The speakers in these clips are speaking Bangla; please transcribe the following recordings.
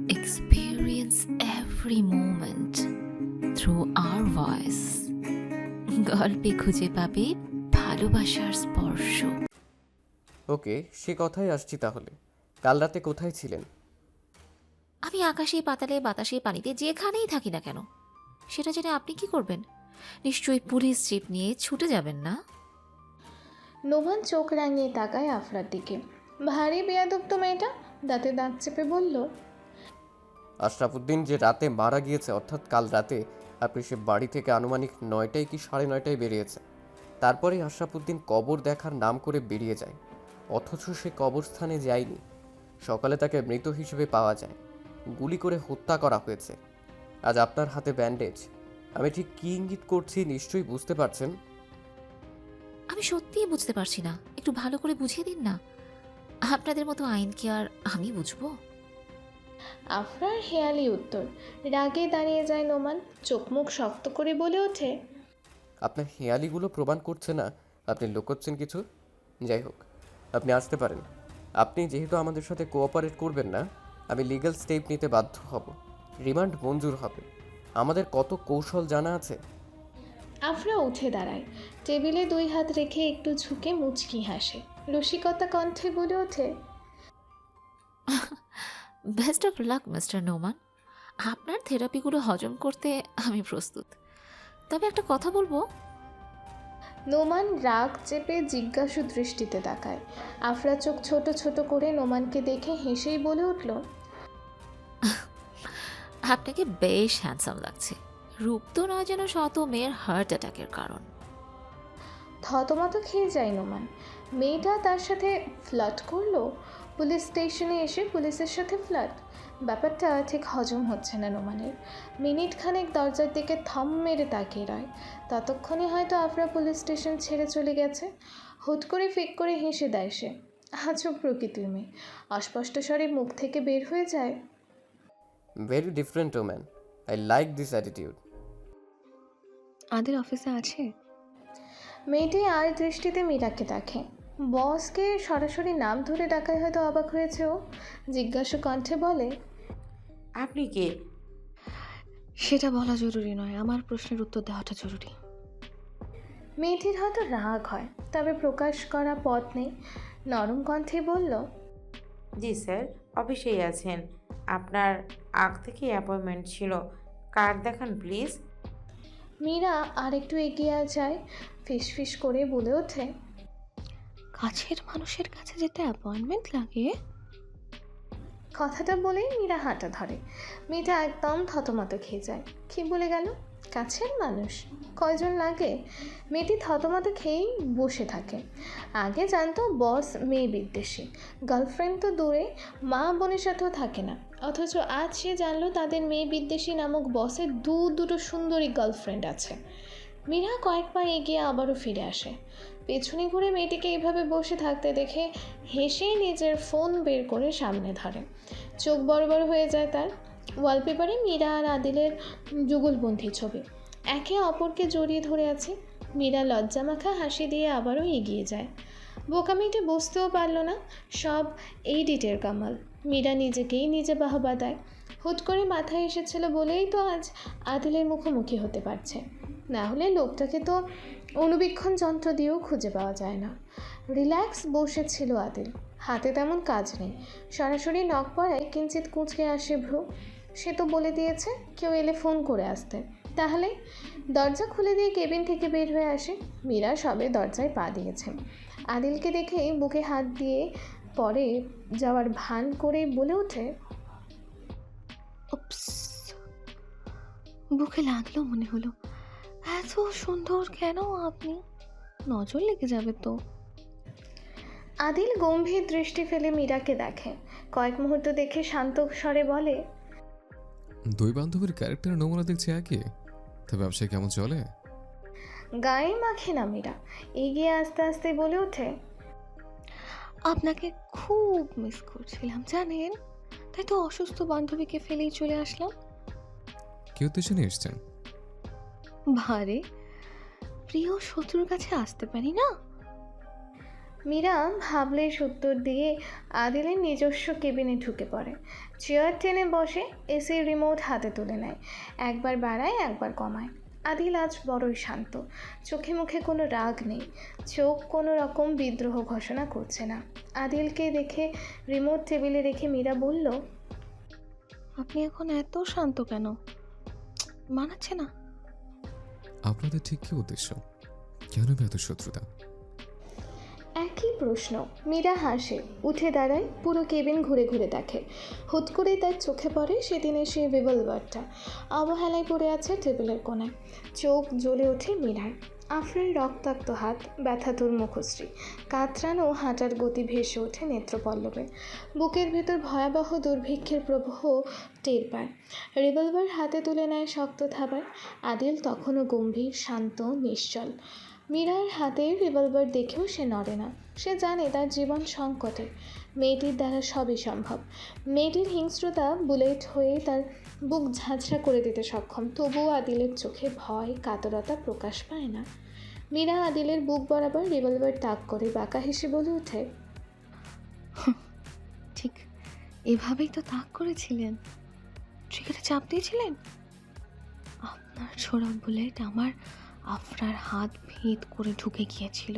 experience every moment through our voice. গল্পে খুঁজে পাবে ভালোবাসার স্পর্শ। ওকে, সে কথাই আসছি তাহলে। কাল রাতে কোথায় ছিলেন? আমি আকাশে পাতালে বাতাসে পানিতে যেখানেই থাকি না কেন, সেটা জেনে আপনি কি করবেন? নিশ্চয়ই পুলিশ জিপ নিয়ে ছুটে যাবেন না? নোমান চোখ রাঙিয়ে তাকায় আফরার দিকে। ভারী বেয়াদব তো মেয়েটা, দাঁতে দাঁত চেপে বলল, আশরাফুদ্দিন যে রাতে মারা গিয়েছে, অর্থাৎ কাল রাতে আপনি সে বাড়ি থেকে আনুমানিক 9টায় কি 9:30টায় বেরিয়েছে। তারপরে আশরাফুদ্দিন কবর দেখার নাম করে বেরিয়ে যায়, অথচ সে কবরস্থানে যায়নি। সকালে তাকে মৃত হিসেবে পাওয়া যায়, গুলি করে হত্যা করা হয়েছে। আজ আপনার হাতে ব্যান্ডেজ। আমি ঠিক কী ইঙ্গিত করছি নিশ্চয়ই বুঝতে পারছেন। আমি সত্যিই বুঝতে পারছি না, একটু ভালো করে বুঝিয়ে দিন না। আপনাদের মতো আইন কি আর আমি বুঝবো? আফরার হেয়ালি উত্তর। রাগে দাঁড়িয়ে যায় নোমান, চোখ মুখ শক্ত করে বলে ওঠে, আপনার হেয়ালিগুলো প্রমাণ করছে না আপনি লুকোচ্ছেন কিছু। যাই হোক, আপনি আসতে পারেন। আপনি যেহেতু আমাদের সাথে কোঅপারেট করবেন না, আমি লিগ্যাল স্টেপ নিতে বাধ্য হব। রিমান্ড মঞ্জুর হবে। আমাদের কত কৌশল জানা আছে। আফরা উঠে দাঁড়ায়, টেবিলে 2 হাত রেখে একটু ঝুঁকে মুচকি হাসে, রসিকতা কণ্ঠে বলে ওঠে, best of luck mister Noman. আপনার থেরাপিগুলো হজম করতে আমি প্রস্তুত। তবে একটা কথা বলবো। নোমান রাগ চেপে জিজ্ঞাসু দৃষ্টিতে তাকায়। আফরা চোখ ছোট ছোট করে নোমানকে দেখে হেসেই বলে উঠল, আপনাকে বেশ হ্যান্ডসাম লাগছে। রূপ তো নয় যেন শত মেয়ের হার্ট অ্যাটাকের কারণ। থতমত খেয়ে যায় নোমান। মেয়েটা তার সাথে ফ্লার্ট করলো? পুলিশ স্টেশনে এসে পুলিশের সাথে ফ্লার্ট? ব্যাপারটা ঠিক হজম হচ্ছে না নোমানের। মিনিট খানেক দরজার দিকে থম মেরে তাকিয়ে রয়। ততক্ষণে হয়তো আফরা পুলিশ স্টেশন ছেড়ে চলে গেছে। হুট করে ফিক করে হেসে দেয় সে। আজব প্রকৃতির মেয়ে। অস্পষ্ট স্বরে মুখ থেকে বের হয়ে যায়, very different woman. I like this attitude. আদের অফিসে আছে? মেয়েটি আর দৃষ্টিতে মীরাকে দেখে। বসকে সরাসরি নাম ধরে ডাকায় হয়তো অবাক হয়েছে ও। জিজ্ঞাসু কণ্ঠে বলে, আপনি কে? সেটা বলা জরুরি নয়, আমার প্রশ্নের উত্তর দেওয়াটা জরুরি। মেয়েটির হয়তো রাগ হয়, তবে প্রকাশ করা পথ নেই। নরম কণ্ঠে বলল, জি স্যার, অফিসেই আছেন। আপনার আগ থেকে অ্যাপয়েন্টমেন্ট ছিল। কার্ড দেখান প্লিজ। মীরা আর একটু এগিয়ে যায়, ফিসফিস করে বলে ওঠে, কাছের মানুষের কাছে যেতে অ্যাপয়েন্টমেন্ট লাগে? কথাটা বলেই মীরা হাঁটা ধরে। মেয়েটা একদম থতমত খেয়ে যায়। কি বলে গেল? কাছের মানুষ? কয়জন লাগে? মেয়েটি থতমত খেয়েই বসে থাকে। আগে জানতো বস মেয়ে বিদ্বেষী, গার্লফ্রেন্ড তো দূরে, মা বোনের সাথেও থাকে না। অথচ আজ সে জানলো তাদের মেয়ে বিদ্বেষী নামক বসের দুটো সুন্দরী গার্লফ্রেন্ড আছে। মীরা কয়েক পা এগিয়ে আবারও ফিরে আসে। পেছনে ঘুরে মেয়েটিকে এইভাবে বসে থাকতে দেখে হেসে নিজের ফোন বের করে সামনে ধরে। চোখ বড় বড় হয়ে যায় তার। ওয়ালপেপারে মীরা আর আদিলের যুগলবন্দি ছবি। একে অপরকে জড়িয়ে ধরে আছে। মীরা লজ্জামাখা হাসি দিয়ে আবারও এগিয়ে যায়। বোকা মেয়েটি বুঝতেও পারল না সব এইডিটের কামাল। মীরা নিজেকেই নিজে বাহবা দেয়। হুট করে মাথায় এসেছিল বলেই তো আজ আদিলের মুখোমুখি হতে পারছে, না হলে লোকটাকে তো অণুবীক্ষণ যন্ত্র দিয়েও খুঁজে পাওয়া যায় না। রিল্যাক্স বসেছিল আদিল, হাতে তেমন কাজ নেই। সরাসরি নক পড়ায় কিঞ্চিত কুঁচকে আসে ভ্রু। সে তো বলে দিয়েছে কেউ এলে ফোন করে আসতে। তাহলে দরজা খুলে দিয়ে কেবিন থেকে বের হয়ে আসে। মীরা সবে দরজায় পা দিয়েছে। আদিলকে দেখে বুকে হাত দিয়ে পরে যাওয়ার ভান করে বলে ওঠে, উপস, বুকে লাগলো মনে হলো। এত সুন্দর কেন আপনি? নজর লেগে যাবে তো। আদিল গম্ভীর দৃষ্টি ফেলে মীরাকে দেখে। কয়েক মুহূর্ত দেখে শান্ত স্বরে বলে, দুই বান্ধবীর ক্যারেক্টার নমুনা দেখছি একই। তবে ব্যবসায় কেমন চলে? গায়ে মাখে না মীরা। এগিয়ে আস্তে আস্তে বলে ওঠে, আপনাকে খুব মিস করছিলাম জানেন, তাই তো অসুস্থ বান্ধবীকে ফেলেই চলে আসলাম। কি উদ্দেশ্যে নিয়ে এসছেন? ভারে প্রিয় শত্রুর কাছে আসতে পারি না। মীরা ভাবলেশ উত্তর দিয়ে আদিলের নিজস্ব কেবিনে ঢুকে পড়ে। চেয়ার টেনে বসে, এসির রিমোট হাতে তুলে নেয়। একবার বাড়ায়, একবার কমায়। আদিল আজ বড়ই শান্ত, চোখে মুখে কোনো রাগ নেই, চোখ কোনো রকম বিদ্রোহ ঘোষণা করছে না। আদিলকে দেখে রিমোট টেবিলে রেখে মীরা বলল, আপনি এখন এত শান্ত কেন? মানাচ্ছে না। আপনাদের ঠিক কী উদ্দেশ্য? কেন এত শত্রুতা? একই প্রশ্ন। মীরা হাসে, উঠে দাঁড়ায়, পুরো কেবিন ঘুরে ঘুরে দেখে। হুট করে তার চোখে পড়ে সেদিনের সেই রিভলভারটা অবহেলায় পড়ে আছে টেবিলের কোণায়। চোখ জ্বলে ওঠে মীরার। আফরার রক্তাক্ত হাত, ব্যথাতুর মুখশ্রী, কাতরানো হাঁটার গতি ভেসে ওঠে নেত্রপল্লবে। বুকের ভেতর ভয়াবহ দুর্ভিক্ষের প্রবাহ টের পায়। রিভলভার হাতে তুলে নেয় শক্ত থাবায়। আদিল তখনও গম্ভীর, শান্ত, নিশ্চল। মীরার হাতে রিভলভার দেখেও সে নড়ে না। সে জানে তার জীবন সংকটে, মেয়েটির দ্বারা সবই সম্ভব। মেয়েটির হিংস্রতা বুলেট হয়ে তার বুক ঝাঁঝরা করে দিতে সক্ষম, তবুও আদিলের চোখে ভয়, কাতরতা প্রকাশ পায় না। মীরা আদিলের বুক বরাবর রিভলভার তাক করে বাঁকা হেসে বলে ওঠে, ঠিক এভাবেই তো তাক করেছিলেন, ট্রিগারে চাপ দিয়েছিলেন। আপনার ছোড়া বুলেট আমার আফরার হাত ভেদ করে ঢুকে গিয়েছিল,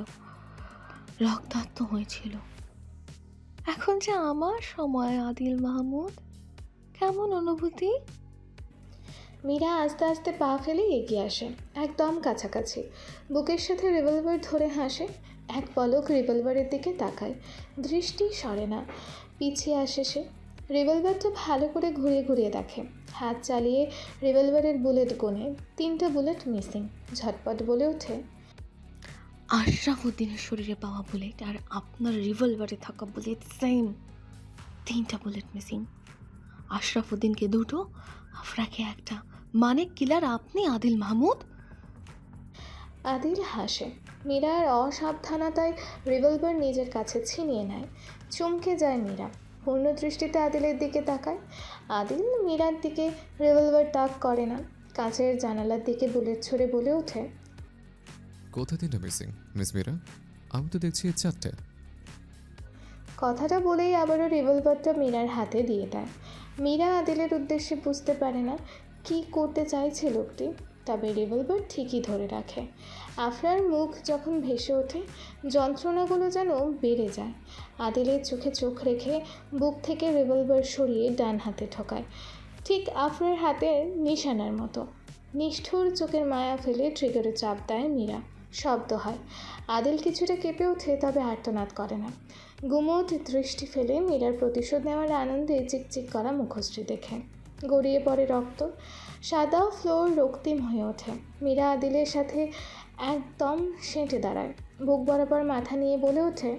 রক্তাক্ত হয়েছিল। এখন যে আমার সময় আদিল মাহমুদ, কেমন অনুভূতি? মীরা আস্তে আস্তে পা ফেলে এগিয়ে আসে, একদম কাছাকাছি। বুকের সাথে রিভলভার ধরে হাসে। এক পলক রিভলভারের দিকে তাকায়, দৃষ্টি সরে না। পিছিয়ে আসে সে, রিভলভারটা ভালো করে ঘুরিয়ে ঘুরিয়ে দেখে। হাত চালিয়ে রিভলভারের বুলেট গোনে, 3টা বুলেট মিসিং। ঝটপট বলে ওঠে, আশরাফ উদ্দিনের শরীরে পাওয়া বুলেট আর আপনার রিভলভারে থাকা বুলেট সেম, 3টা বুলেট মিসিং। আশরাফ উদ্দিনকে 2টো, আফরাকে 1টা, মানে কিলার আপনি আদিল মাহমুদ। আদিল হাসে। মীরার অসাবধানতায় রিভলভার নিজের কাছে ছিনিয়ে নেয়। চমকে যায় মীরা, পূর্ণ দৃষ্টিতে আদিলের দিকে তাকায়। আদিল মীরার দিকে রিভলভার তাক করে না, কাঁচের জানালার দিকে বুলেট ছুড়ে বলে ওঠে, কোথায় 3টা মিসিং মিস মীরা? আমি তো দেখছি 4টে। কথাটা বলেই আবারও রিভলভারটা মীরার হাতে দিয়ে দেয়। মীরা আদিলের উদ্দেশ্যে বুঝতে পারে না কী করতে চাইছে লোকটি, তবে রিভলভার ঠিকই ধরে রাখে। আফরার মুখ যখন ভেসে ওঠে, যন্ত্রণাগুলো যেন বেড়ে যায়। আদিলের চোখে চোখ রেখে বুক থেকে রিভলভার সরিয়ে ডান হাতে ঠোকায়, ঠিক আফরার হাতের নিশানার মতো। নিষ্ঠুর চোখের মায়া ফেলে ট্রিগারে চাপ দেয় মীরা। শব্দ হয়। আদিল কিছুটা কেঁপে ওঠে, তবে আর্তনাদ করে না। গুমোট দৃষ্টি ফেলে মীরার প্রতিশোধ নেওয়ার আনন্দে চিকচিক করা মুখশ্রী দেখে গড়িয়ে পড়ে রক্ত। সাদা ফ্লোর রক্তিম হয়ে ওঠে। মীরা আদিলের সাথে একদম সেঁটে দাঁড়ায়, বুক বরাবর মাথা নিয়ে বলে ওঠে,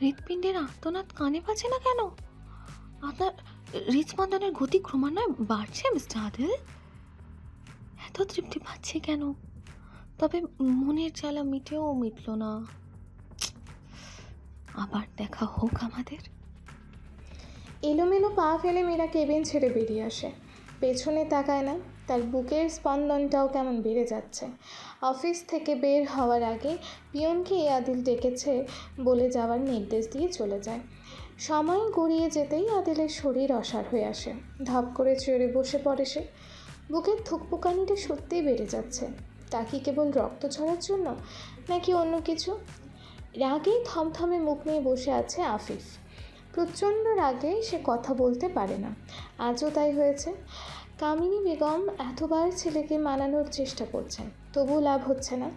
হৃৎপিণ্ডের আর্তনাদ কানে পাচ্ছে না কেন? আপনার হৃদস্পন্দনের গতি ক্রমান্বয়ে বাড়ছে মিস্টার আদিল। এত তৃপ্তি পাচ্ছে কেন? তবে মনের জ্বালা মিটেও মিটল না। আবার দেখা হোক আমাদের। এলোমেলো পা ফেলে মীরা কেবিন ছেড়ে বেরিয়ে আসে। পেছনে তাকায় না, তার বুকের স্পন্দনটাও কেমন বেড়ে যাচ্ছে। অফিস থেকে বের হওয়ার আগে পিয়নকে আদিল ডেকেছে বলে যাওয়ার নির্দেশ দিয়ে চলে যায়। সময় গড়িয়ে যেতেই আদিলের শরীর অসাড় হয়ে আসে। ধপ করে চেয়ারে বসে পড়ে সে। বুকের থুকপুকানিটা সত্যিই বেড়ে যাচ্ছে। তা কি কেবল রক্ত ঝরার জন্য, নাকি অন্য কিছু? রাগে থমথমে মুখ নিয়ে বসে আছে আফিফ। প্রচণ্ড রাগে সে কথা বলতে পারে না। আজও তাই হয়েছে। কামিনী বেগম এতবার ছেলেকে মানানোর চেষ্টা করছেন, তবুও লাভ হচ্ছে না।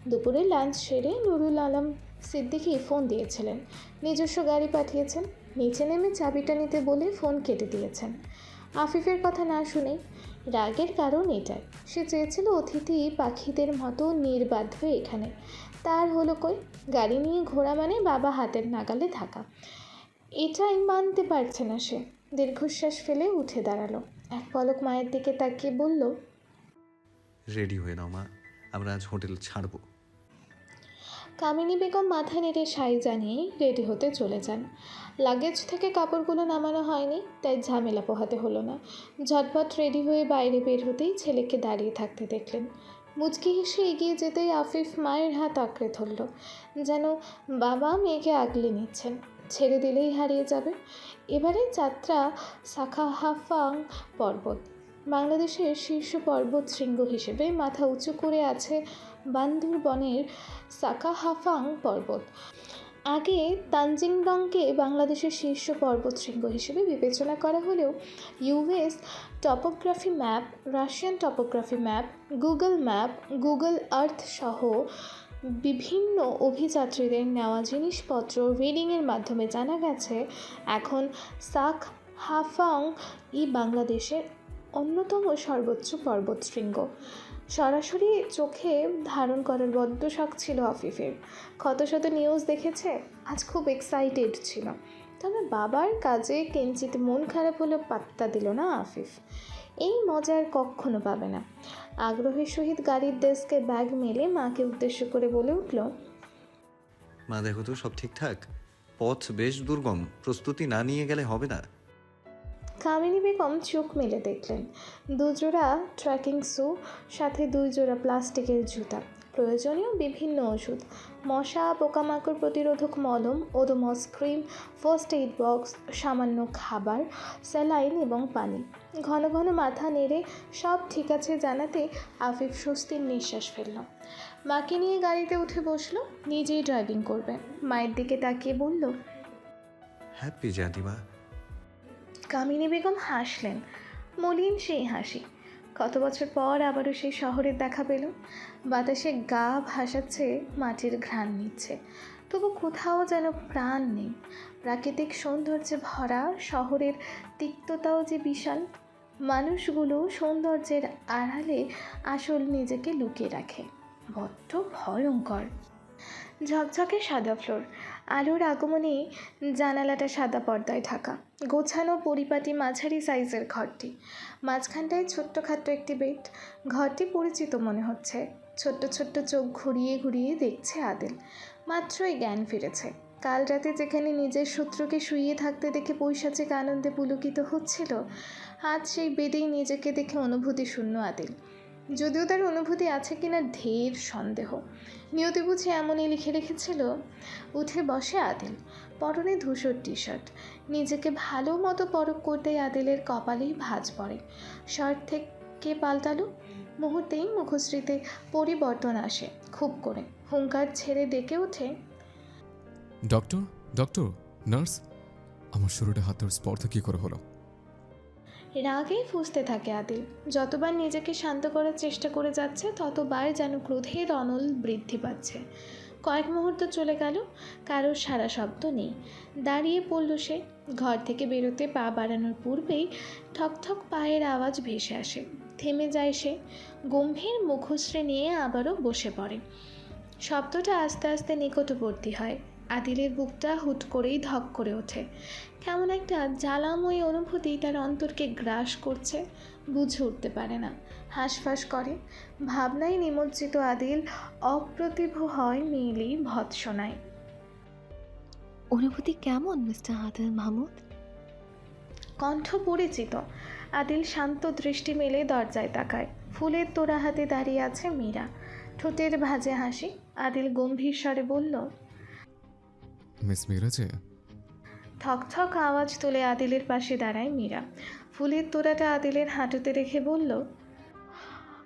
দুপুরে লাঞ্চ সেরে নুরুল আলম সিদ্দিকী ফোন দিয়েছিলেন, নিজস্ব গাড়ি পাঠিয়েছেন। নিচে নেমে চাবিটা নিতে বলে ফোন কেটে দিয়েছেন। আফিফের কথা না শুনেই। রাগের কারণ এটাই, সে চেয়েছিল অতিথি পাখিদের মতো নির্বাধ্য এখানে। তার হলো কই? গাড়ি নিয়ে ঘোরা মানে বাবা হাতের নাগালে থাকা। এটাই মানতে পারছে না সে। দীর্ঘশ্বাস ফেলে উঠে দাঁড়ালো, এক পলক মায়ের দিকে তাকিয়ে বলল, রেডি হয়ে নাও মা, আমরা আজ হোটেল ছাড়বো। কামিনী বেগম মাথা নেড়ে সাই জানিয়ে রেডি হতে চলে যান। লাগেজ থেকে কাপড়গুলো নামানো হয়নি, তাই ঝামেলা পোহাতে হলো না। ঝটপট রেডি হয়ে বাইরে বের হতেই ছেলেকে দাঁড়িয়ে থাকতে দেখলেন। মুচকি হেসে এগিয়ে যেতেই আফিফ মায়ের হাত আঁকড়ে ধরল, যেন বাবা মেয়েকে আগলে নিচ্ছেন, ছেড়ে দিলেই হারিয়ে যাবে। এবারে যাত্রা সাখাহাফাং পর্বত। বাংলাদেশের শীর্ষ পর্বত শৃঙ্গ হিসেবে মাথা উঁচু করে আছে বান্দরবনের সাখাহাফাং পর্বত। আগে তানজিংডংকে বাংলাদেশের শীর্ষ পর্বতশৃঙ্গ হিসেবে বিবেচনা করা হলেও US topography map, Russian topography map, Google map, Google Earth সহ বিভিন্ন অভিযাত্রীদের নেওয়া জিনিসপত্র রিডিংয়ের মাধ্যমে জানা গেছে এখন সাক হাফাং বাংলাদেশের অন্যতম সর্বোচ্চ পর্বতশৃঙ্গ। সরাসরি চোখে ধারণ করার বড্ড শখ ছিল আফিফের। শত নিউজ দেখেছে, আজ খুব এক্সাইটেড ছিল। তবে বাবার কাজে কিঞ্চিত মন খারাপ হলেও পাত্তা দিল না আফিফ। এই মজা আর কখনো পাবে না। আগ্রহের সহিত গাড়ির ডেস্কে ব্যাগ মেলে মাকে উদ্দেশ্য করে বলে উঠল, মা দেখো তো সব ঠিকঠাক, পথ বেশ দুর্গম, প্রস্তুতি না নিয়ে গেলে হবে না। কামিনী বেগম চোখ মেলে দেখলেন দুজোড়া ট্রেকিং শু, সাথে 2 জোড়া প্লাস্টিকের জুতা, প্রয়োজনীয় বিভিন্ন ওষুধ, মশা পোকামাকড় প্রতিরোধক মলম, Odomos cream, first aid box, সামান্য খাবার, স্যালাইন এবং পানি। ঘন ঘন মাথা নেড়ে সব ঠিক আছে জানাতে আফিফ স্বস্তির নিঃশ্বাস ফেলল। মাকে নিয়ে গাড়িতে উঠে বসলো, নিজেই ড্রাইভিং করবে। মায়ের দিকে তাকিয়ে বলল, হ্যাপি জার্নি। কামিনী বেগম হাসলেন, মলিন সেই হাসি। কত বছর পর আবারও সেই শহরের দেখা পেল। বাতাসে গা ভাসাচ্ছে, মাটির ঘ্রাণ নিচ্ছে, তবু কোথাও যেন প্রাণ নেই। প্রাকৃতিক সৌন্দর্যে ভরা শহরের তিক্ততাও যে বিশাল। মানুষগুলো সৌন্দর্যের আড়ালে আসল নিজেকে লুকিয়ে রাখে, বড্ড ভয়ঙ্কর। ঝকঝকে সাদা ফ্লোর, আলোর আগমনে জানালাটা সাদা পর্দায় ঢাকা। গোছানো পরিপাটি মাঝারি সাইজের ঘরটি, মাঝখানটায় ছোট্টখাট্ট একটি বেড। ঘরটি পরিচিত মনে হচ্ছে। ছোট্ট ছোট্ট চোখ ঘুরিয়ে ঘুরিয়ে দেখছে আদিল। মাত্রই জ্ঞান ফিরেছে। কাল রাতে যেখানে নিজের শত্রুকে শুইয়ে থাকতে দেখে পৈশাচিক আনন্দে পুলকিত হচ্ছিল, আজ সেই বেডেই নিজেকে দেখে অনুভূতি শূন্য আদিল। যদিও তার অনুভূতি আছে কিনা ঢের সন্দেহ। নিয়তি বুঝি এমনই লিখে রেখেছিল। উঠে বসে আদিল, পরনে ধূসর টি শার্ট। নিজেকে ভালো মতো পরখ করতেই আদিলের কপালেই ভাঁজ পড়ে। শার্ট থেকে পাল্টালো, মুহূর্তেই মুখশ্রীতে পরিবর্তন আসে। খুব করে হুঙ্কার ছেড়ে ডেকে ওঠে, ডক্টর, ডক্টর, নার্স, আমার শরীরে হাতের স্পর্ধা কী করে হলো? রাগেই ফুঁসতে থাকে আদিল। যতবার নিজেকে শান্ত করার চেষ্টা করে যাচ্ছে, ততবার যেন ক্রোধের অনল বৃদ্ধি পাচ্ছে। কয়েক মুহূর্ত চলে গেল, কারোর সারা শব্দ নেই। দাঁড়িয়ে পড়ল সে। ঘর থেকে বেরোতে পা বাড়ানোর পূর্বেই ঠকঠক পায়ের আওয়াজ ভেসে আসে। থেমে যায় সে, গম্ভীর মুখশ্রী নিয়ে আবারও বসে পড়ে। শব্দটা আস্তে আস্তে নিকটবর্তী হয়। আদিলের বুকটা হুট করেই ধক করে ওঠে। কেমন একটা জ্বালাময়ী অনুভূতি তার অন্তরকে গ্রাস করছে, বুঝে উঠতে পারে না। হাঁসফাঁস করে। ভাবনায় নিমজ্জিত আদিল অপ্রতিভ হয় নীলি ভৎসনায়। অনুভূতি কেমন মিস্টার আদিল মাহমুদ? কণ্ঠ পরিচিত। আদিল শান্ত দৃষ্টি মেলে দরজায় তাকায়। ফুলের তোড়া হাতে দাঁড়িয়ে আছে মীরা, ঠোঁটের ভাঁজে হাসি। আদিল গম্ভীর স্বরে বলল, মিস মিরাজে? ঠকঠক আওয়াজ তুলে আদিলের পাশে দাঁড়ায় মীরা। ফুলের তোড়াটা আদিলের হাঁটুতে রেখে বলল,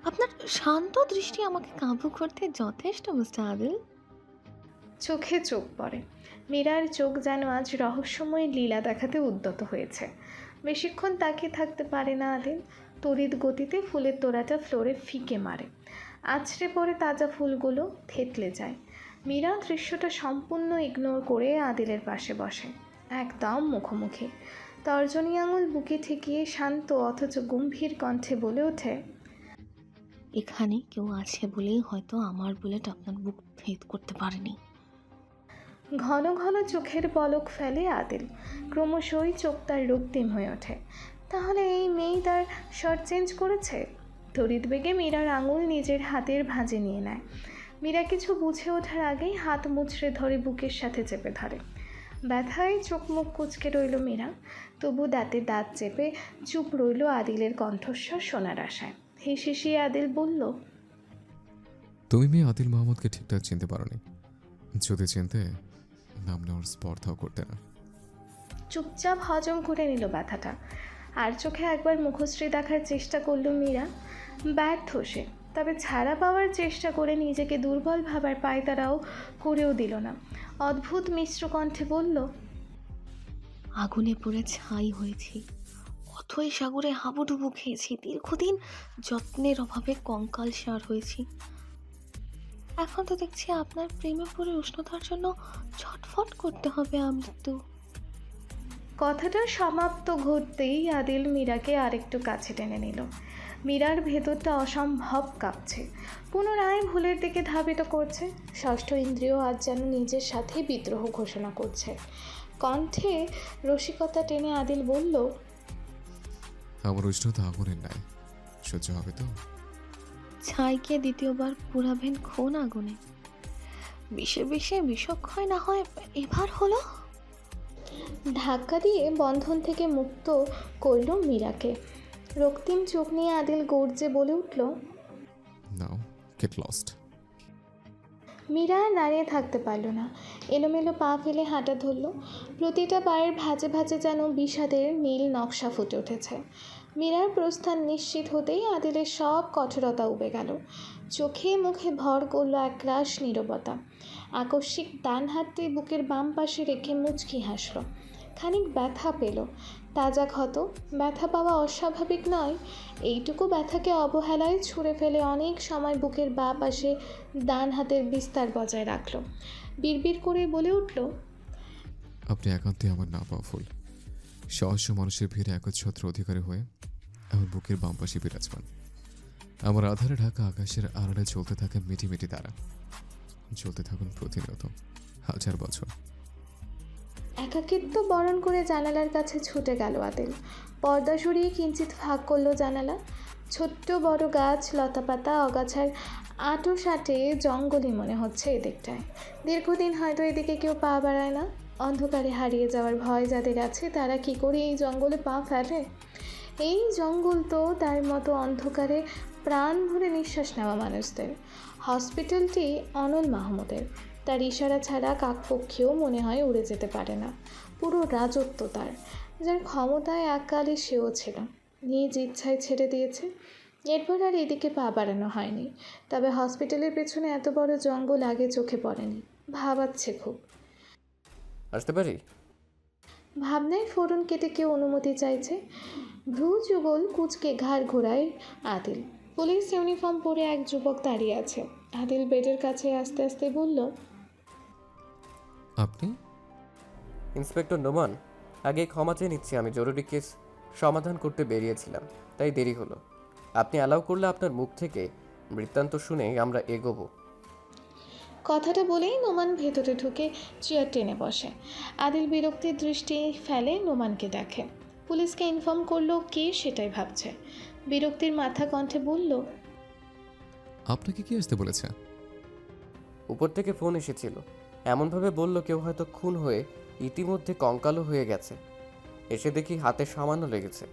আপনার শান্ত দৃষ্টি আমাকে কাবু করতে যথেষ্ট মিস্টার আদিল। চোখে চোখ পড়ে। মীরার চোখ যেন আজ রহস্যময় লীলা দেখাতে উদ্যত হয়েছে। বেশিক্ষণ তাকিয়ে থাকতে পারে না আদিল। তড়িৎ গতিতে ফুলের তোড়াটা ফ্লোরে ফিকে মারে। আছড়ে পড়ে তাজা ফুলগুলো থেতলে যায়। মীরা দৃশ্যটা সম্পূর্ণ ইগনোর করে আদিলের পাশে বসে, একদম মুখোমুখি। তর্জনী আঙুল বুকে ঠেকিয়ে শান্ত অথচ গম্ভীর কণ্ঠে বলে ওঠে, এখানে কেউ আছে বলেই হয়তো আমার বুলেট আপনার বুক ভেদ করতে পারেনি। ঘন ঘন চোখের পলক ফেলে আদিল। ক্রমশই চোখ তার রক্তিম হয়ে ওঠে। তাহলে এই মেয়ে তার শার্ট চেঞ্জ করেছে? তড়িৎ বেগে মীরার আঙুল নিজের হাতের ভাঁজে নিয়ে নেয়। মীরা কিছু বুঝে ওঠার আগেই হাত মুচড়ে ধরে বুকের সাথে চেপে ধরে। ব্যথায় চোখ মুখ কুচকে রইল মীরা। তবু দাঁতে দাঁত চেপে চুপ রইল আদিলের কণ্ঠস্বর শোনার আশায়। হেসে আদিল বলল, তুমি মেয়ে আদিল মাহমুদকে ঠিকঠাক চিনতে পারোনি। যদি চিনতে, নাম নেওয়ার স্পর্ধাও করতে না। চুপচাপ হজম করে নিল ব্যথাটা। আর চোখে একবার মুখশ্রী দেখার চেষ্টা করলো মীরা, ব্যর্থ সে। তবে ছাড়া পাওয়ার চেষ্টা করে নিজেকে দুর্বল ভাবার পায়তারাও করেও দিল না। অদ্ভুত মিশ্র কণ্ঠে বলল, আগুনে পুড়ে ছাই হয়েছি, অথই সাগরে হাবুডুবু খেয়েছি, দীর্ঘদিন যত্নের অভাবে কঙ্কাল সার হয়েছি। এখন তো দেখছি আপনার প্রেমে পড়ে উষ্ণতার জন্য ছটফট করতে হবে আমৃত্যু। কথাটা সমাপ্ত ঘটতেই আদিল মীরাকে আরেকটু কাছে টেনে নিল। মীরার ভেতরটা অসম্ভব কাঁপছে, পুনরায় ভুলের দিকে ধাবিত করছে। ষষ্ঠ ইন্দ্রিয় আজ যেন নিজের সাথে বিদ্রোহ ঘোষণা করছে। কণ্ঠে রসিকতা টেনে আদিল বলল, আমার উষ্ণতা আগুনের নাই, সহ্য হবে তো? ছাইকে দ্বিতীয়বার পুরাবেন কোন আগুনে? বিষে বিষে বিষক্ষয় না হয় এবার হলো। ধাক্কা দিয়ে বন্ধন থেকে মুক্ত করল মীরাকে। রক্তিম চোখ নিয়ে আদিল গর্জে বলে উঠল, নাও গেট লস্ট। মীরা আর দাঁড়িয়ে থাকতে পারল না, এলোমেলো পা ফেলে হাঁটা ধরল। প্রতিটা পায়ের ভাঁজে ভাঁজে যেন বিষাদের নীল নকশা ফুটে উঠেছে। মীরার প্রস্থান নিশ্চিত হতেই আদিলের সব কঠোরতা উবে গেল। চোখে মুখে ভর করল একরাশ নীরবতা। আকস্মিক ডান হাতটি বুকের বাম পাশে রেখে মুচকি হাসল। খানিক ব্যথা পেল, তাজা ক্ষত। ব্যথা পাওয়া অস্বাভাবিক নয়, এইটুকু ব্যথাকে অবহেলায় ছুঁড়ে ফেলে অনেক সময় বুকের বাঁ পাশে ডান হাতের বিস্তার বজায় রাখল। বিড়বিড় করে বলে উঠল, আপনি একান্তই আমার না পাওয়া ফুল, সহস্র মানুষের ভিড়ে একচ্ছত্র অধিকারী হয়ে আমার বুকের বাম পাশে বিরাজমান। আমার আধারে ঢাকা আকাশের আড়ালে চলতে থাকা মিটি মিটি তারা, চলতে থাকুন প্রতিনিয়ত 1000 বছর। একাকিত্ব বরণ করে জানালার কাছে ছুটে গেল আদিল। পর্দা সরিয়ে কিঞ্চিত ফাঁক করলো জানালা। ছোট্ট বড় গাছ, লতাপাতা, অগাছার আটো সাটে জঙ্গলই মনে হচ্ছে এদিকটায়। দীর্ঘদিন হয়তো এদিকে কেউ পা বাড়ায় না। অন্ধকারে হারিয়ে যাওয়ার ভয় যাদের আছে তারা কি করে এই জঙ্গলে পা ফেলে? এই জঙ্গল তো তার মতো অন্ধকারে প্রাণ ভরে নিঃশ্বাস নেওয়া মানুষদের। হসপিটালটি অনল মাহমুদের। তার ইশারা ছাড়া কাকপক্ষীও মনে হয় উড়ে যেতে পারে না। পুরো রাজত্ব তার, যার ক্ষমতায় এককালে সেও ছিল। নিজ ইচ্ছায় ছেড়ে দিয়েছে। এরপর আর এদিকে পা বাড়ানো হয়নি। তবে হসপিটালের পেছনে এত বড় জঙ্গল আগে চোখে পড়েনি। ভাবাচ্ছে খুব। আসতে পারি? ভাবনায় ফোড়ন কেটে কেউ অনুমতি চাইছে। ভ্রু যুগল কুচকে ঘাড় ঘোরায় আদিল। পুলিশ ইউনিফর্ম পরে এক যুবক দাঁড়িয়ে আছে। আদিল বেডের কাছে আস্তে আস্তে বলল, আপনি? ইন্সপেক্টর নোমান, আগে ক্ষমা চেয়ে নিচ্ছি, আমি জরুরি কেস সমাধান করতে বেরিয়েছিলাম, তাই দেরি হলো। আপনি অ্যালাউ করলে আপনার মুখ থেকে বৃত্তান্ত শুনে আমরা এগোবো। কথাটা বলেই নোমান ভেতরে ঢুকে চেয়ার টেনে বসে। আদিল বিরক্তির দৃষ্টি ফেলে নোমানকে দেখে। পুলিশকে ইনফর্ম করলো কে সেটাই ভাবছে। বিরক্তির মাথা কণ্ঠে বলল, আপনাকে কি আসতে বলেছে? উপর থেকে ফোন এসেছিল, এমনভাবে বলল কেউ হয়তো খুন হয়ে ইতিমধ্যে কঙ্কালও হয়ে গেছে। এসে দেখি হাতে সামান্য লেগেছে।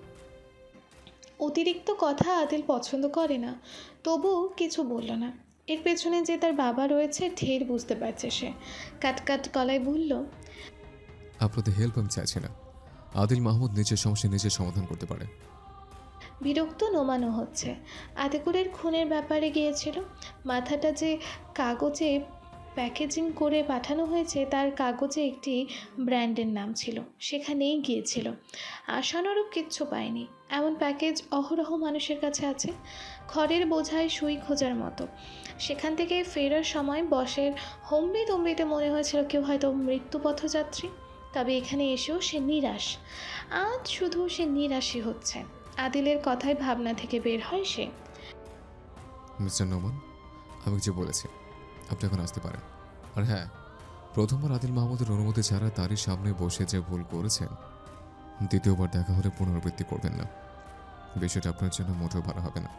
অতিরিক্ত কথা আদিল পছন্দ করে না, তবুও কিছু বলল না। এর পেছনে যে তার বাবা রয়েছে ঢের বুঝতে পারছে সে। কাটকাট গলায় বলল, আপনাদের হেল্প আমি চাইছি না। আদিল মাহমুদ নিজের সমস্যা নিজের সমাধান করতে পারে। বিরক্ত নোমানো হচ্ছে। আতিকুরের খুনের ব্যাপারে গিয়েছিল। মাথাটা যে কাগজে প্যাকেজিং করে পাঠানো হয়েছে তার কাগজে একটি ব্র্যান্ডের নাম ছিল, সেখানেই গিয়েছিল। আশানুরূপ কিচ্ছু পায়নি। এমন প্যাকেজ অহরহ মানুষের কাছে আছে, খড়ের বোঝায় সুই খোঁজার মতো। সেখান থেকে ফেরার সময় বসের হম্বি তম্বিতে মনে হয়েছিল কেউ হয়তো মৃত্যুপথযাত্রী। তবে এখানে এসেও সে নিরাশ। আজ শুধু সে নিরাশই হচ্ছে। আদিলের কথায় ভাবনা থেকে বের হয় সে। মিস্টার নোমান, আমি যে বলেছি আপনি এখন আসতে পারেন। আর হ্যাঁ, প্রথমবার আদিল মাহমুদের অনুমতি ছাড়া তারই সামনে বসে যে ভুল করেছেন, দ্বিতীয়বার দেখা হলে পুনরাবৃত্তি করবেন না। বিষয়টা আপনার জন্য মোটেও ভালো হবে না।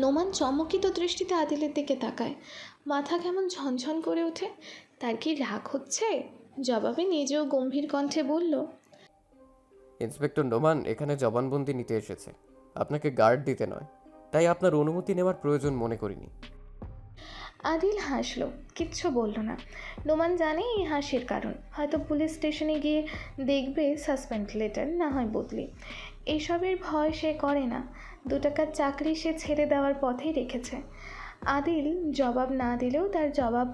নোমান চমকিত দৃষ্টিতে আদিলের দিকে তাকায়। মাথা কেমন ঝনঝন করে ওঠে। তার কি রাগ হচ্ছে? জবাবে নিজেও গম্ভীর কণ্ঠে বলল, ইন্সপেক্টর নোমান এখানে জবানবন্দি নিতে এসেছে, আপনাকে গার্ড দিতে নয়, তাই আপনার অনুমতি নেওয়ার প্রয়োজন মনে করিনি। আদিল হাসলো, কিচ্ছু বলল না। নোমান জানে এই হাসির কারণ, হয়তো পুলিশ স্টেশনে গিয়ে দেখবে সাসপেন্ড লেটার না হয় বদলি। এসবের ভয় সে করে না। 2 টাকার চাকরি সে ছেড়ে দেওয়ার পথেই রেখেছে। আদিল জবাব না দিলেও তার জবাব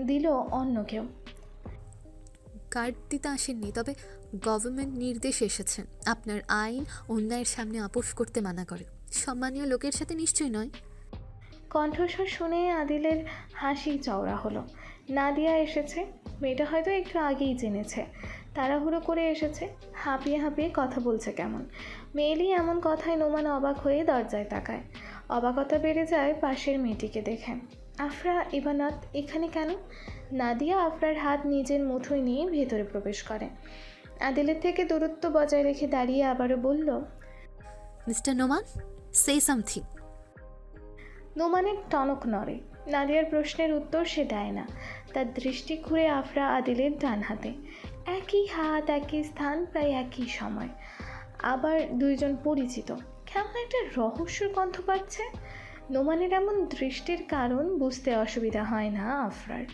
দিল অন্য কেউ। কার্ড দিতে আসেননি, তবে গভর্নমেন্ট নির্দেশ এসেছে আপনার আইন অন্যায়ের সামনে আপোষ করতে মানা করে। সম্মানীয় লোকের সাথে নিশ্চয়ই নয়। কণ্ঠস্বর শুনে আদিলের হাসি চওড়া হলো। নাদিয়া এসেছে। মেয়েটা হয়তো একটু আগেই জেনেছে। তাড়াহুড়ো করে এসেছে, হাঁপিয়ে হাঁপিয়ে কথা বলছে কেমন। মেয়েলি এমন কথায় নোমান অবাক হয়ে দরজায় তাকায়। অবাকতা বেড়ে যায় পাশের মেয়েটিকে দেখে। আফরা ইবানাত এখানে কেন? নাদিয়া আফরার হাত নিজের মুঠোয় নিয়ে ভেতরে প্রবেশ করে। আদিলের থেকে দূরত্ব বজায় রেখে দাঁড়িয়ে আবারও বলল, মিস্টার নোমান, সে সামথিং। নোমানের টনক নড়ে। নাদিয়ার প্রশ্নের উত্তর সে দেয় না। তার দৃষ্টি ঘুরে আফরা আদিলের ডান হাতে। একই হাত, একই স্থান, প্রায় একই সময়। আবার দুইজন পরিচিত। কেমন একটা রহস্যের গন্ধ পাচ্ছে। নোমানের এমন দৃষ্টির কারণ বুঝতে অসুবিধা হয় না আফরার।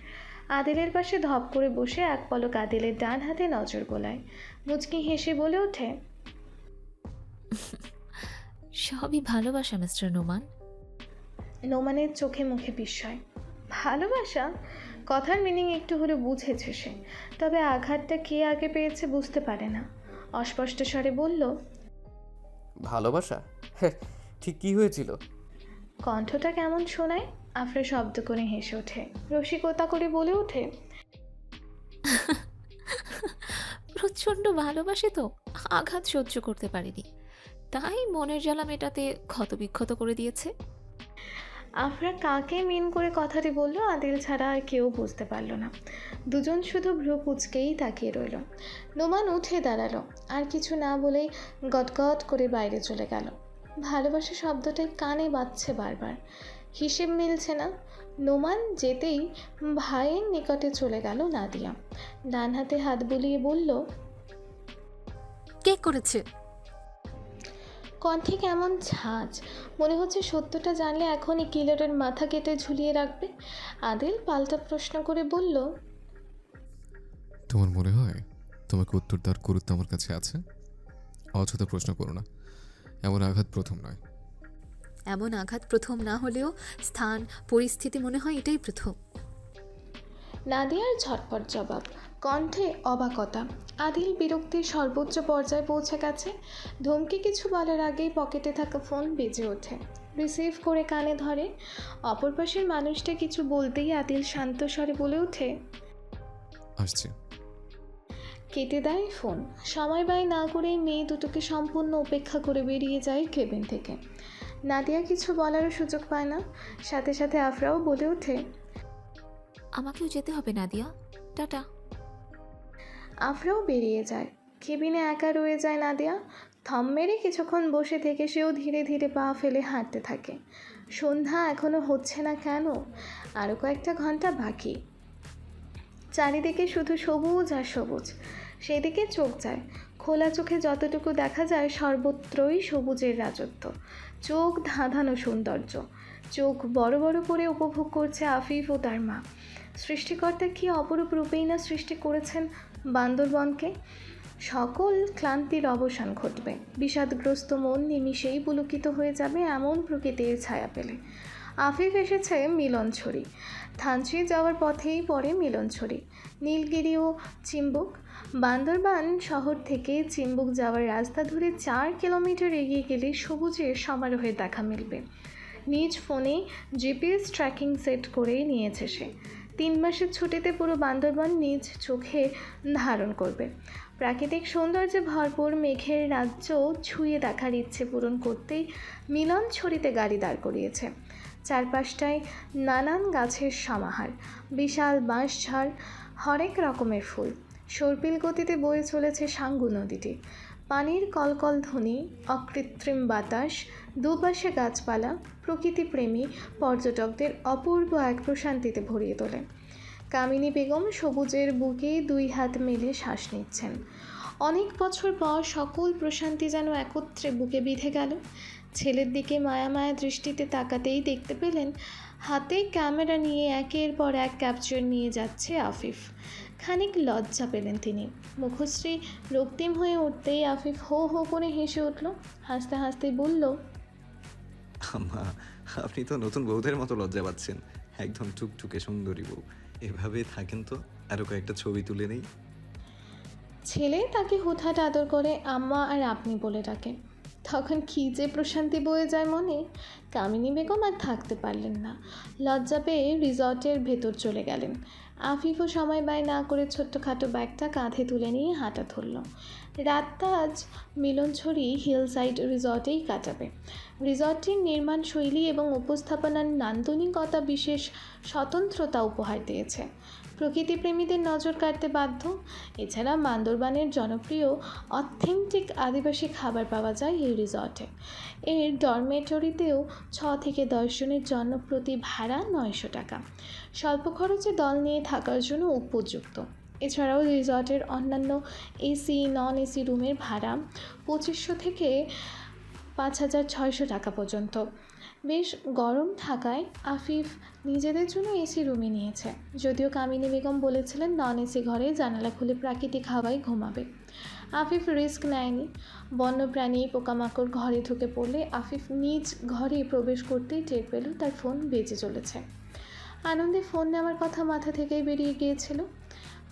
আদিলের পাশে ধপ করে বসে এক পলক আদিলের ডান হাতে নজর গোলায়। মুচকি হেসে বলে ওঠে, সবই ভালোবাসা মিস্টার নোমান। নোমানের চোখে মুখে বিস্ময়। ভালোবাসা? কথার মিনিং একটু হলে বুঝেছে সে, তবে আঘাতটা কে আগে পেয়েছে বুঝতে পারে না। অস্পষ্ট স্বরে বলল, ভালোবাসা? ঠিক কী হয়েছিল? কণ্ঠটা কেমন শোনায়? আফরা শব্দ করে হেসে ওঠে, রসিকতা করে বলে ওঠে, প্রচণ্ড ভালোবাসে তো, আঘাত সহ্য করতে পারেনি, তাই মনের জ্বালা মেটাতে ক্ষতবিক্ষত করে দিয়েছে। আফরা কাকে মিন করে কথাটি বলল আদিল ছাড়া আর কেউ বুঝতে পারল না। দুজন শুধু ভ্রু কুচকেই তাকিয়ে রইল। নোমান উঠে দাঁড়ালো, আর কিছু না বলেই গটগট করে বাইরে চলে গেল। ভালোবাসা শব্দটাই কানে বাজছে বারবার, হিসেব মিলছে না। নোমান যেতেই ভাইয়ের নিকটে চলে গেল নাদিয়া। ডান হাতে হাত বুলিয়ে বলল, কে করেছে? কণ্ঠে কেমন ঝাঁজ, মনে হচ্ছে সত্যটা জানলে এখনই কিলারের মাথা কেটে ঝুলিয়ে রাখবে। আদিল পাল্টা প্রশ্ন করে বলল, তোমার মনে হয় তোমাকে উত্তর দেওয়ার গুরুত্ব আমার কাছে আছে? অযথা প্রশ্ন করো না, এমন আঘাত প্রথম নয়। এমন আঘাত প্রথম না হলেও স্থান পরিস্থিতি মনে হয় এটাই প্রথম। নাদিয়ার ঝটপট জবাব, কণ্ঠে অবাকতা। আদিল বিরক্তির সর্বোচ্চ পর্যায়ে পৌঁছে গেছে। ধমকে কিছু বলার আগেই পকেটে থাকা ফোন বেজে ওঠে। রিসিভ করে কানে ধরে। অপর পাশের মানুষটা কিছু বলতেই আদিল শান্ত স্বরে বলে ওঠে, আসছে। কেটে দেয় ফোন। সময় ব্যয় না করেই মেয়ে দুটোকে সম্পূর্ণ উপেক্ষা করে বেরিয়ে যায় কেবিন থেকে। নাদিয়া কিছু বলারও সুযোগ পায় না। সাথে সাথে আফরাও বলে ওঠে, আমাকেও যেতে হবে নাদিয়া, টাটা। আফরাও বেরিয়ে যায়। কেবিনে একা রয়ে যায় নাদিয়া। থম মেরে কিছুক্ষণ বসে থেকে সেও ধীরে ধীরে পা ফেলে হাঁটতে থাকে। সন্ধ্যা এখনো হচ্ছে না কেন? আরও কয়েকটা ঘন্টা বাকি। চারিদিকে শুধু সবুজ আর সবুজ। সেদিকে চোখ যায়। খোলা চোখে যতটুকু দেখা যায় সর্বত্রই সবুজের রাজত্ব। চোখ ধাঁধানো সৌন্দর্য। চোখ বড় বড় করে উপভোগ করছে আফিফ ও তার মা। সৃষ্টিকর্তা কি অপরূপ রূপেই না সৃষ্টি করেছেন বান্দরবনকে। সকল ক্লান্তির অবসান ঘটবে। বিষাদগ্রস্ত মন নিমিষেই পুলকিত হয়ে যাবে এমন প্রকৃতির ছায়া পেলে। আফিফ এসেছে মিলনছড়ি। থানচি যাওয়ার পথেই পড়ে মিলনছড়ি। নীলগিরি ও চিম্বুক। বান্দরবান শহর থেকে চিম্বুক যাওয়ার রাস্তা ধরে 4 কিলোমিটার এগিয়ে গেলে সবুজের সমারোহের দেখা মিলবে। নিজ ফোনে জিপিএস ট্র্যাকিং সেট করে নিয়েছে সে। 3 মাসের ছুটিতে পুরো বান্দরবান নিজ চোখে ধারণ করবে। প্রাকৃতিক সৌন্দর্যে ভরপুর মেঘের রাজ্য ছুঁয়ে দেখার ইচ্ছে পূরণ করতেই মিলনছড়িতে গাড়ি দাঁড় করিয়েছে। চারপাশটায় নানান গাছের সমাহার। বিশাল বাঁশঝাড়, হরেক রকমের ফুল। সর্পিল গতিতে বয়ে চলেছে সাঙ্গু নদীটি। পানির কলকল ধ্বনি, অকৃত্রিম বাতাস, দুপাশে গাছপালা প্রকৃতিপ্রেমী পর্যটকদের অপূর্ব এক প্রশান্তিতে ভরিয়ে তোলে। কামিনী বেগম সবুজের বুকে 2 হাত মেলে শ্বাস নিচ্ছেন। অনেক বছর পর সকল প্রশান্তি যেন একত্রে বুকে বিঁধে গেল। ছেলের দিকে মায়া মায়া দৃষ্টিতে তাকাতেই দেখতে পেলেন হাতে ক্যামেরা নিয়ে একের পর এক ক্যাপচার নিয়ে যাচ্ছে আফিফ। খানিক লজ্জা পেলেন তিনি। মুখশ্রী রক্তিম হয়ে উঠতেই আফিফ হো হো করে হেসে উঠল। হাসতে হাসতে বলল, আম্মা, আপনি তো নতুন বউদের মতো লজ্জা পাচ্ছেন। একদম টুকটুকে সুন্দরী বউ। এভাবে থাকেন তো, আরও কয়েকটা ছবি তুলে নেই। ছেলে তাকে হুটহাট আদর করে আম্মা আর আপনি বলে ডাকে। তখন কী যে প্রশান্তি বয়ে যায় মনে। কামিনী বেগম আর থাকতে পারলেন না। লজ্জা পেয়ে রিসর্টের ভেতর চলে গেলেন। আফিফও সময় ব্যয় না করে ছোট্টখাটো ব্যাগটা কাঁধে তুলে নিয়ে হাঁটা ধরল। রাতটা আজ মিলনছড়ি হিলসাইড রিসর্টেই কাটাবে। রিসর্টটির নির্মাণ শৈলী এবং উপস্থাপনার নান্দনিকতা বিশেষ স্বতন্ত্রতা উপহার দিয়েছে। প্রকৃতিপ্রেমীদের নজর কাড়তে বাধ্য। এছাড়া বান্দরবানের জনপ্রিয় অথেন্টিক আদিবাসী খাবার পাওয়া যায় এই রিসর্টে। এর ডরমেটরিতেও 6 থেকে 10 জনের জন্য প্রতি ভাড়া 900 টাকা। স্বল্প খরচে দল নিয়ে থাকার জন্য উপযুক্ত। এছাড়াও রিসর্টের অন্যান্য এসি নন এসি রুমের ভাড়া 2500 থেকে 5600 টাকা পর্যন্ত। বেশ গরম থাকায় আফিফ নিজেদের জন্য এসি রুমে নিয়েছে। যদিও কামিনী বেগম বলেছিলেন নন এসি ঘরে জানালা খুলে প্রাকৃতিক হাওয়ায় ঘুমাবে। আফিফ রিস্ক নেয়নি। বন্যপ্রাণী পোকামাকড় ঘরে ঢুকে পড়লে আফিফ নিজ ঘরে প্রবেশ করতেই টের পেল তার ফোন বেজে চলেছে। আনন্দে ফোন নেওয়ার কথা মাথা থেকেই বেরিয়ে গিয়েছিল।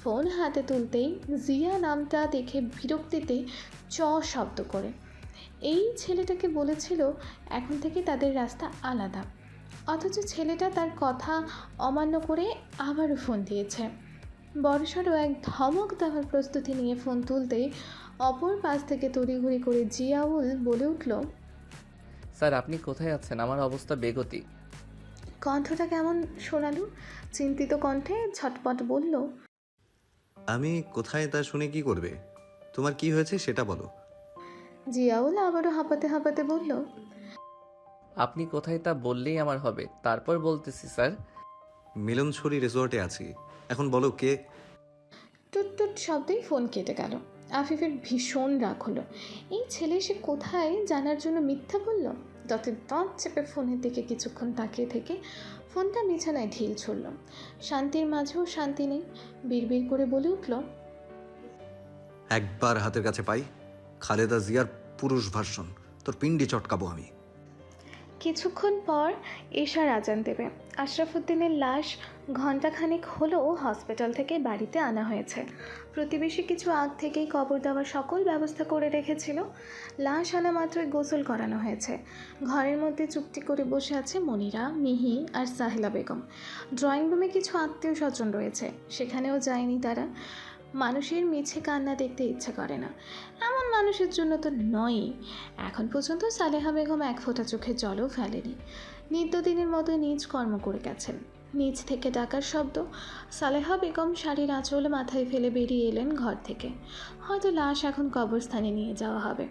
ফোন হাতে তুলতেই জিয়া নামটা দেখে বিরক্তিতে চ শব্দ করে এই ছেলেটাকে বলেছিল এখন থেকে তাদের রাস্তা আলাদা, অথচ ছেলেটা তার কথা অমান্য করে আবারও ফোন দিয়েছে। বড়সড় এক ধমক দেওয়ার প্রস্তুতি নিয়ে ফোন তুলতেই অপর পাশ থেকে তড়িঘড়ি করে জিয়াউল বলে উঠল, স্যার আপনি কোথায় আছেন? আমার অবস্থা বেগতি। কণ্ঠটা কেমন শোনালো। চিন্তিত কণ্ঠে ঝটপট বলল, আমি কোথায় তা শুনে কি করবে? তোমার কি হয়েছে সেটা বলো। জিয়াউল আবারও হাঁপাতে হাঁপাতে বলল, আপনি কোথায় তা বললেই আমার হবে, তারপর বলতেছি স্যার। মিলনছড়ি রিসোর্টে আছি। এখন বলো কে? টুট টুট শব্দেই ফোন কেটে গেল। আফিফের ভীষণ রাগ হলো। এই ছেলে সে কোথায় জানার জন্য মিথ্যা বলল। দাঁতের দাঁত চেপে ফোনের দিকে কিছুক্ষণ তাকিয়ে থেকে ফোনটা বিছানায় ঢিল ছুড়ল। শান্তির মাঝেও শান্তি নেই। বিড়বিড় করে বলে উঠল, একবার হাতের কাছে পাই, খালেদা জিয়ার পুরুষ ভার্সন, তোর পিন্ডি চটকাবো আমি। কিছুক্ষণ পর এশার আজান দেবে। আশরাফুদ্দিনের লাশ ঘণ্টাখানেক হলেও হসপিটাল থেকে বাড়িতে আনা হয়েছে। প্রতিবেশী কিছু আগ থেকেই কবর দেওয়ার সকল ব্যবস্থা করে রেখেছিল। লাশ আনা মাত্রই গোসল করানো হয়েছে। ঘরের মধ্যে চুপটি করে বসে আছে মনিরা, মিহি আর সাহেলা বেগম। ড্রয়িং রুমে কিছু আত্মীয় স্বজন রয়েছে, সেখানেও যায়নি তারা। মানুষের মিছে কান্না দেখতে ইচ্ছে করে না, এমন মানুষের জন্য তো নয়ই। এখন পর্যন্ত সালেহা বেগম এক ফোঁটা চোখে জলও ফেলেনি। নিত্যদিনের মতো নিজ কর্ম করে গেছেন। নিচ থেকে ডাকার শব্দ। সালেহা বেগম শাড়ির আঁচল মাথায় ফেলে বেরিয়ে এলেন ঘর থেকে। হয়তো লাশ এখন কবরস্থানে নিয়ে যাওয়া হবে।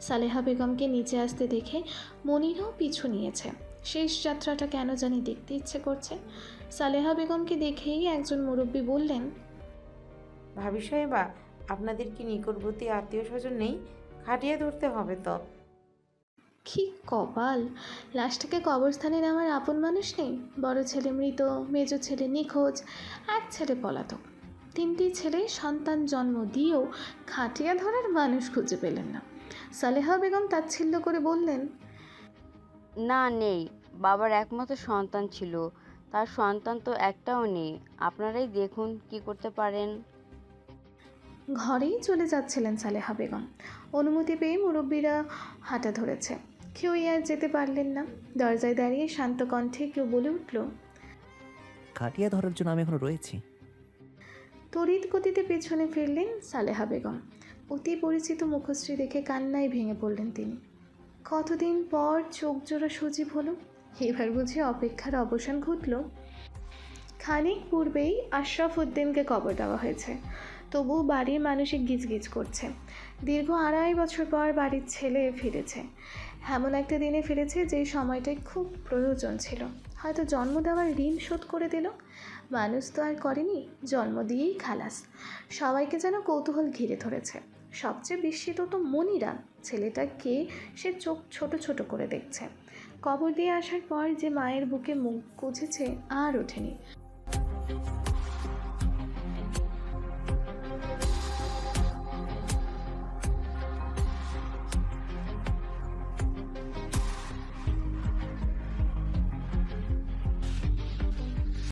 সালেহা বেগমকে নিচে আসতে দেখে মনিরাও পিছু নিয়েছে। শেষ যাত্রাটা কেন জানি দেখতে ইচ্ছে করছে। সালেহা বেগমকে দেখেই একজন মুরব্বী বললেন, ভাবি সাহেবা, আপনাদের কি নিকটবর্তী আত্মীয় স্বজন নেই? খাটিয়ে ধরতে হবে তো। কি কপাল, লাশটাকে কবরস্থানে নেওয়ার আপন মানুষ নেই। বড় ছেলে মৃত, মেজ ছেলে নিখোঁজ, এক ছেলে পলাতক। 3টি ছেলে সন্তান জন্ম দিয়েও খাটিয়া ধরার মানুষ খুঁজে পেলেন না। সালেহা বেগম তাচ্ছিল্য করে বললেন, না নেই, বাবার একমাত্র সন্তান ছিল, তার সন্তান তো একটাও নেই। আপনারাই দেখুন কি করতে পারেন। ঘরেই চলে যাচ্ছিলেন সালেহা বেগম। অনুমতি পেয়ে মুরব্বীরা হাঁটা ধরেছে। কেউই আর যেতে পারলেন না। দরজায় দাঁড়িয়ে শান্ত কণ্ঠে কেউ বলে উঠল, খাটিয়া ধরার জন্য আমি এখন রয়েছি। তড়িৎ গতিতে পেছনে ফিরলেন সালেহা বেগম। অতি পরিচিত মুখশ্রী দেখে কান্নায় ভেঙে পড়লেন তিনি। কতদিন পর চোখ জোড়া সজীব হলো। এবার বুঝি অপেক্ষার অবসান ঘটল। খানিক পূর্বেই আশরাফুদ্দিনকে কবর দেওয়া হয়েছে। তবু বাড়ির মানুষে গিজগিজ করছে। দীর্ঘ 2.5 বছর পর বাড়ির ছেলে ফিরেছে। এমন একটা দিনে ফিরেছে যে সময়টাই খুব প্রয়োজন ছিল। হয়তো জন্ম দেওয়ার ঋণ শোধ করে দিল। মানুষ তো আর করেনি, জন্ম দিয়েই খালাস। সবাইকে যেন কৌতূহল ঘিরে ধরেছে। সবচেয়ে বিস্মিত তো মনিরা। ছেলেটা কে সে চোখ ছোট ছোট করে দেখছে। কবর দিয়ে আসার পর যে মায়ের বুকে মুখ গুজেছে আর ওঠেনি।